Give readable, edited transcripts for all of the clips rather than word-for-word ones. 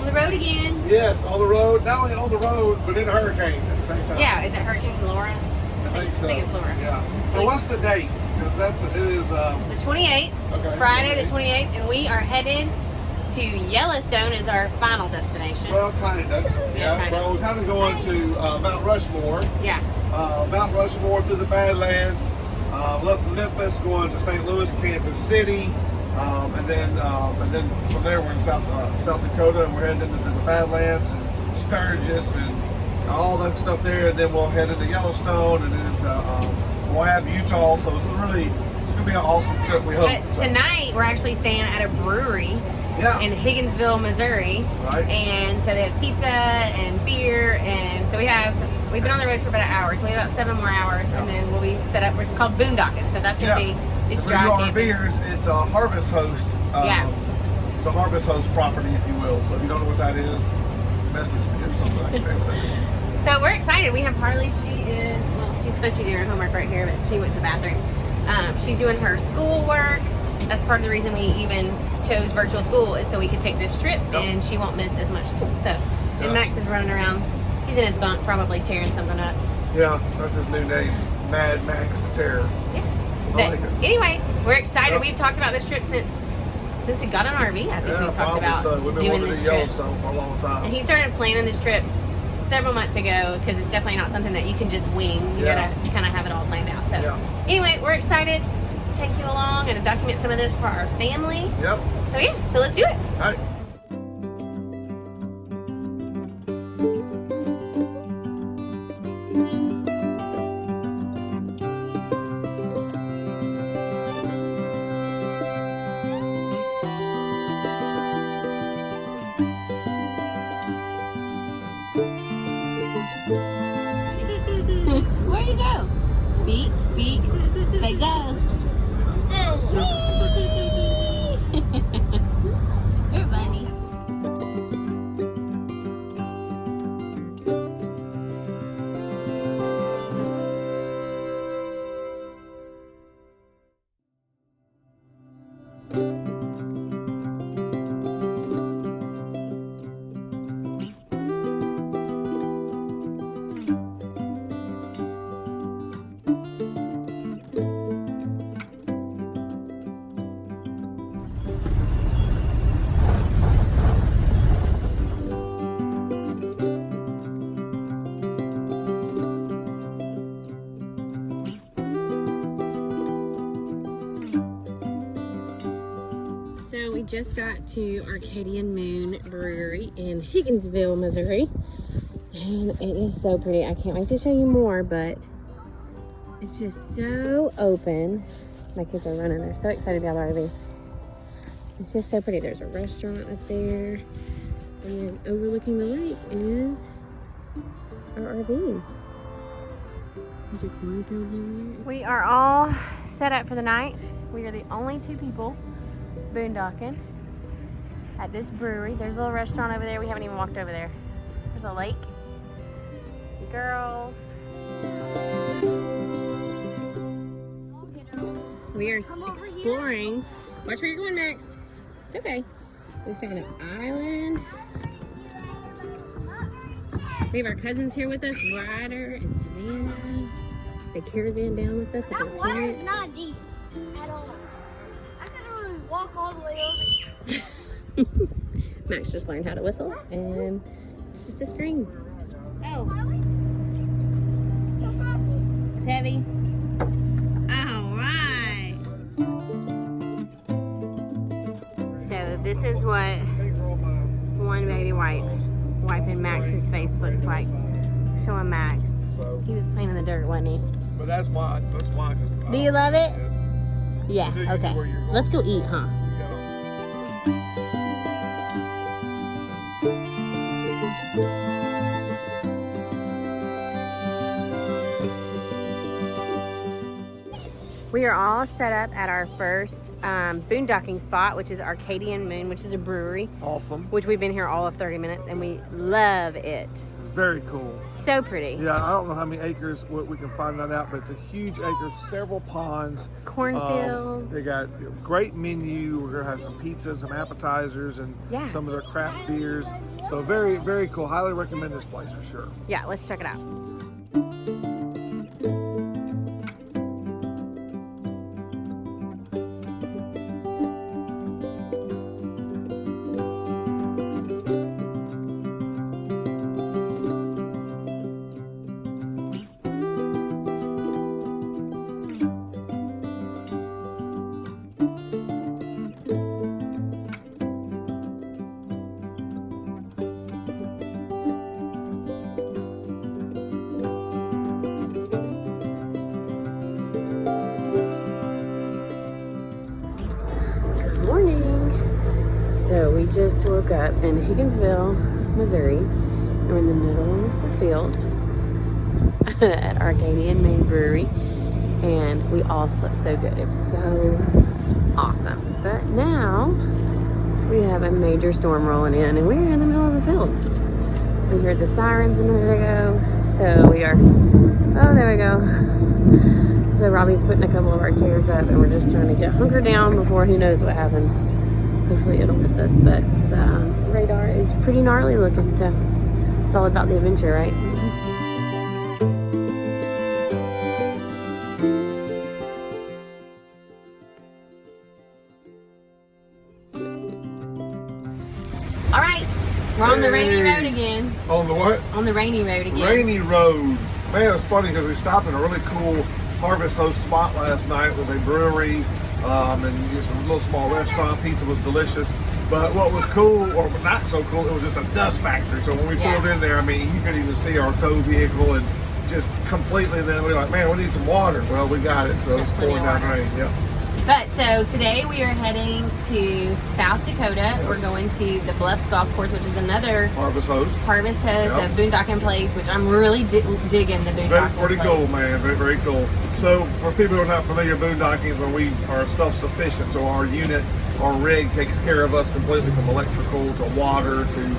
On the road again. Yes, on the road. Not only on the road, but in a hurricane at the same time. Yeah, is it Hurricane Laura? I think so. I think it's Laura. Yeah. So what's the date? Because it is the 28th. Okay, Friday the 28th, and we are headed to Yellowstone as our final destination. Well, kind of. Yeah. Kinda. Well, we're kind of going to Mount Rushmore. Yeah. Mount Rushmore through the Badlands. Left Memphis, going to St. Louis, Kansas City, and then from there we're in South Dakota, and we're heading into the Badlands and Sturgis and all that stuff there. And then we'll head into Yellowstone and then into Moab, Utah. So it's gonna be an awesome trip. We hope. But tonight we're actually staying at a brewery. Yeah. In Higginsville, Missouri. Right. And so they have pizza and beer, and so we've been on the road for about an hour, so we have about 7 more hours, and then we'll be set up. It's called boondocking, so that's gonna be just dry camping. RVers, it's a harvest host. It's a harvest host property, if you will. So if you don't know what that is, message me or something like that. So we're excited. We have Harley. She's supposed to be doing her homework right here, but she went to the bathroom. She's doing her schoolwork. That's part of the reason we even chose virtual school, is so we could take this trip and she won't miss as much school. So, and Max is running around. He's in his bunk, probably tearing something up. Yeah, that's his new name, Mad Max the Terror. Yeah. I like it. Anyway, we're excited. We've talked about this trip since we got an RV. I think we've talked about we've been doing wanting this to trip. Yellowstone for a long time. And he started planning this trip several months ago, because it's definitely not something that you can just wing. You gotta kind of have it all planned out. So anyway, we're excited to take you along and to document some of this for our family. Yep. So let's do it. All right. Where you go? Speak, say go. You're funny. So we just got to Arcadian Moon Brewery in Higginsville, Missouri. And it is so pretty. I can't wait to show you more, but it's just so open. My kids are running. They're so excited to be out of the RV. It's just so pretty. There's a restaurant up there. And then overlooking the lake is our RVs. There's your cornfields over there. We are all set up for the night. We are the only 2 people boondocking at this brewery. There's a little restaurant over there. We haven't even walked over there. There's a lake. Girls. We are exploring. Watch where you're going, Max. It's okay. We found an island. We have our cousins here with us, Ryder and Savannah. They caravan down with us with their That water parents. is not deep at all. I could really walk all the way over here. Max just learned how to whistle, and it's just a scream. Oh. It's heavy. All right. So this is what one baby wiping Max's face looks like. Showing Max. So, He was playing in the dirt, wasn't he? but that's why. Do you love it? Yeah, okay. Let's go eat, huh? We are all set up at our first boondocking spot, which is Arcadian Moon, which is a brewery, Awesome. which we've been here all of 30 minutes, and we love it. very cool. So pretty. Yeah, I don't know how many acres we can find that out, but it's a huge acre, several ponds. Cornfields. They got a great menu. We're gonna have some pizza, some appetizers, and Yeah. some of their craft beers. So very, very cool. Highly recommend this place for sure. Yeah, let's check it out. So we just woke up in Higginsville, Missouri. We're in the middle of the field at Arcadian Main Brewery, and we all slept so good. It was so awesome. But now we have a major storm rolling in, and we're in the middle of the field. We heard the sirens a minute ago, so we are. Oh, there we go. So Robbie's putting a couple of our chairs up, and we're just trying to get hunkered down before who knows what happens. Hopefully it'll miss us, but the radar is pretty gnarly looking, so it's all about the adventure, right? All right, we're on the rainy road again. On the what? On the rainy road again. Rainy road. Man, it's funny because we stopped in a really cool Harvest Host spot last night. It was a brewery. And just a little small restaurant. Pizza was delicious. But what was cool, or not so cool, it was just a dust factory. So when we pulled in there, I mean, you could even see our tow vehicle and just completely, then we were like, man, we need some water. Well, we got it, so it's pouring down rain. Yep. But so today we are heading to South Dakota. Yes. We're going to the Bluffs Golf Course, which is another Harvest Host. a boondocking place, which I'm really digging the boondocking Pretty place. cool, man. Very, very cool. So for people who are not familiar, boondocking is when we are self-sufficient. So our unit, our rig takes care of us completely from electrical to water to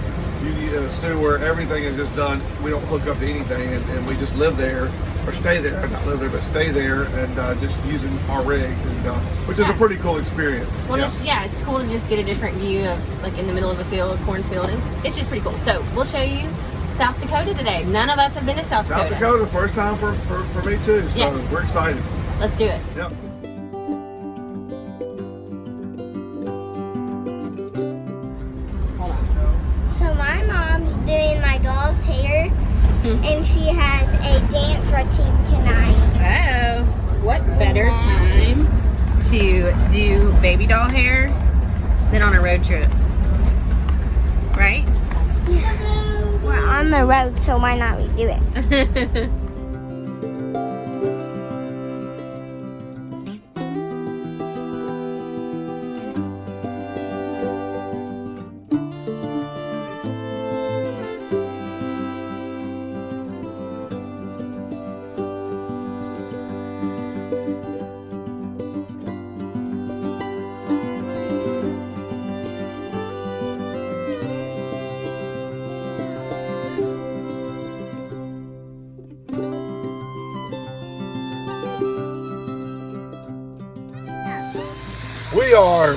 sewer. Everything is just done. We don't hook up to anything, and we just live there. Or stay there, not live there, but stay there, and just using our rig, and, which is a pretty cool experience. Well, it's cool to just get a different view of, like, in the middle of a field, cornfield. It's just pretty cool. So we'll show you South Dakota today. None of us have been to South Dakota. South Dakota, first time for me too. So Yes. we're excited. Let's do it. Yep. Hold on. So my mom's doing my doll's hair, and she has a dance routine tonight. Oh, what better time to do baby doll hair than on a road trip, right? We're on the road, so why not we do it? We are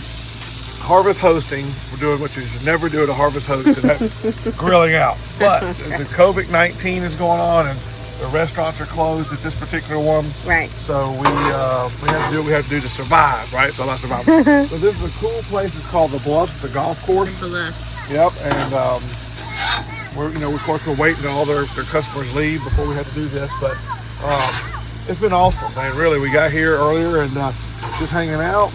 harvest hosting. We're doing what you should never do at a harvest host, and that's grilling out. But the COVID-19 is going on, and the restaurants are closed at this particular one. Right. So we have to do what we have to do to survive, right? So not survive. So this is a cool place. It's called the Bluffs, the golf course. Yep. And we're of course we're waiting till all their customers leave before we have to do this. But it's been awesome, man. Really, we got here earlier and just hanging out.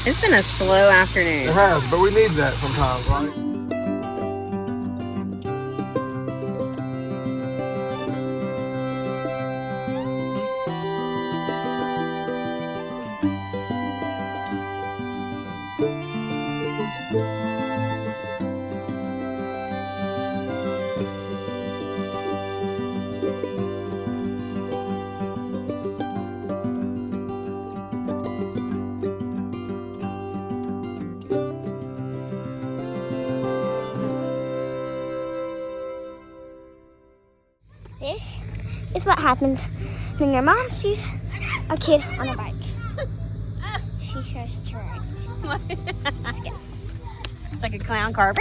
It's been a slow afternoon. It has, but we need that sometimes, right? is what happens when your mom sees a kid on a bike. She tries to ride. What? It's like a clown car.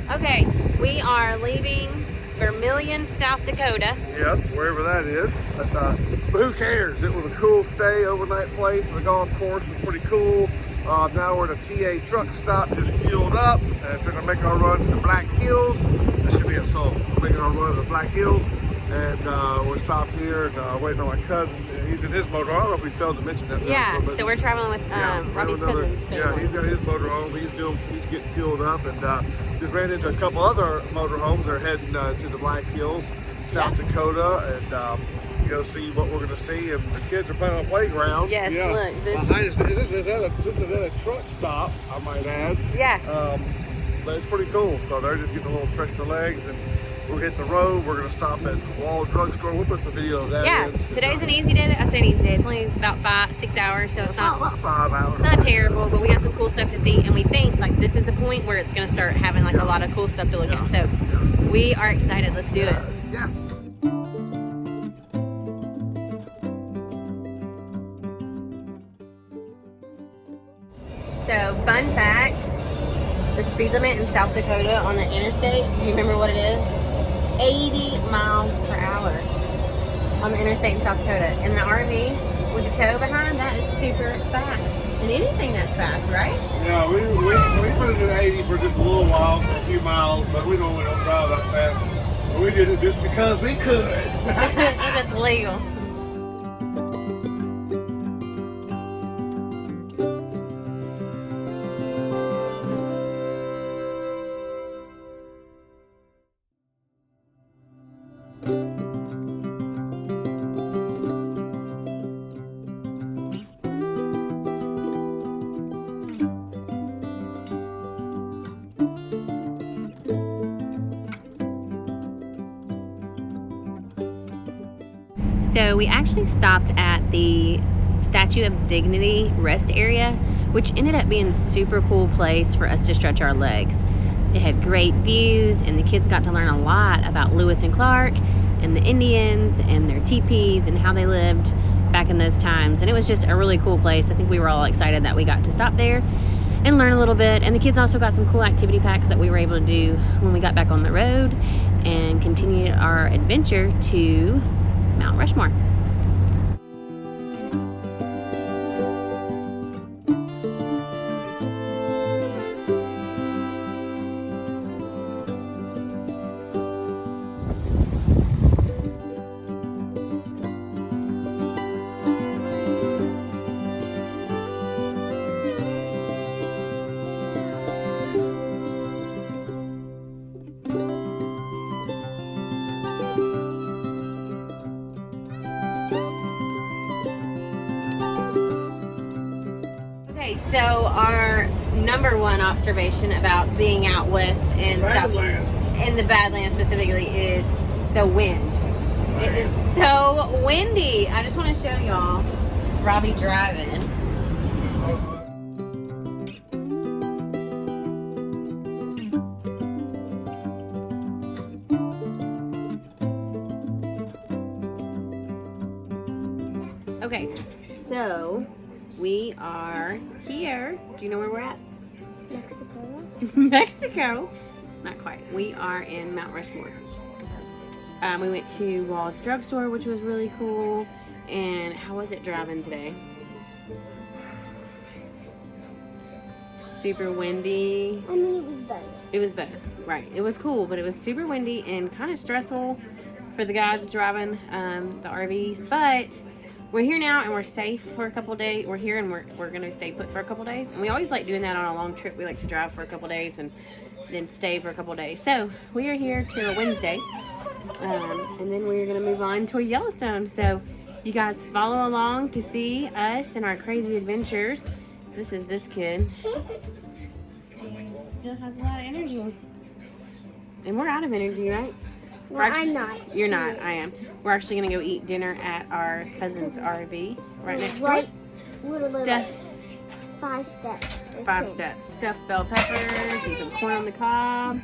Okay, we are leaving Vermilion, South Dakota. Yes, wherever that is. But who cares? It was a cool stay, overnight place. The golf course was pretty cool. Now we're at a TA truck stop, just fueled up. And we're gonna make our run to the Black Hills. That should be a song. We're making our run to the Black Hills. And we're stopped here and waiting on my cousin. He's in his motor. I don't know if we failed to mention that. Yeah, so we're traveling with Robbie's cousin's family. Yeah, he's got his motor home. He's getting fueled up, and just ran into a couple other motor homes. They're heading to the Black Hills, South Dakota, and go see what we're going to see. And the kids are playing on a playground. Yes, look. This is at a truck stop, I might add. Yeah. But it's pretty cool. So they're just getting a little stretch of their legs, and we'll hit the road. We're going to stop at Wall Drugstore. We'll put some video of that. Yeah, in. today's an easy day. I say an easy day. It's only about 6 hours, so it's not about 5 hours. It's not terrible, but we got some cool stuff to see, and we think like this is the point where it's going to start having like a lot of cool stuff to look at. So we are excited. Let's do it. Yes. So, fun fact, the speed limit in South Dakota on the interstate, do you remember what it is? 80 miles per hour on the interstate in South Dakota. And the RV with the tow behind, that is super fast. And anything that's fast, right? Yeah, we put it at 80 for just a little while, for a few miles, but we don't drive that fast. But we did it just because we could. Because it's legal. So we actually stopped at the Statue of Dignity rest area, which ended up being a super cool place for us to stretch our legs. It had great views, and the kids got to learn a lot about Lewis and Clark and the Indians and their teepees and how they lived back in those times. And it was just a really cool place. I think we were all excited that we got to stop there and learn a little bit. And the kids also got some cool activity packs that we were able to do when we got back on the road and continued our adventure to Mount Rushmore. So our number one observation about being out west in the Badlands specifically is the wind. It is so windy. I just want to show y'all Robbie driving. Okay, so we are here. Do you know where we're at? Mexico. Mexico. Not quite. We are in Mount Rushmore. We went to Wall's Drugstore, which was really cool. And how was it driving today? Super windy. I mean, it was better. It was better, right. It was cool, but it was super windy and kind of stressful for the guys driving the RVs. But we're here now and we're safe for a couple of days. We're here and we're going to stay put for a couple of days. And we always like doing that on a long trip. We like to drive for a couple of days and then stay for a couple of days. So we are here till Wednesday. And then we're going to move on to Yellowstone. So you guys follow along to see us and our crazy adventures. This is this kid. He still has a lot of energy. And we're out of energy, right? Well, I'm not. You're not. I am. We're actually going to go eat dinner at our cousin's RV right next door. Right, literally Stuff, 5 steps. or 5 10. steps. Stuffed bell peppers and some corn on the cob.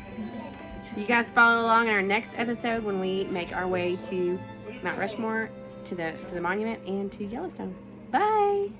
You guys follow along in our next episode when we make our way to Mount Rushmore, to the monument, and to Yellowstone. Bye!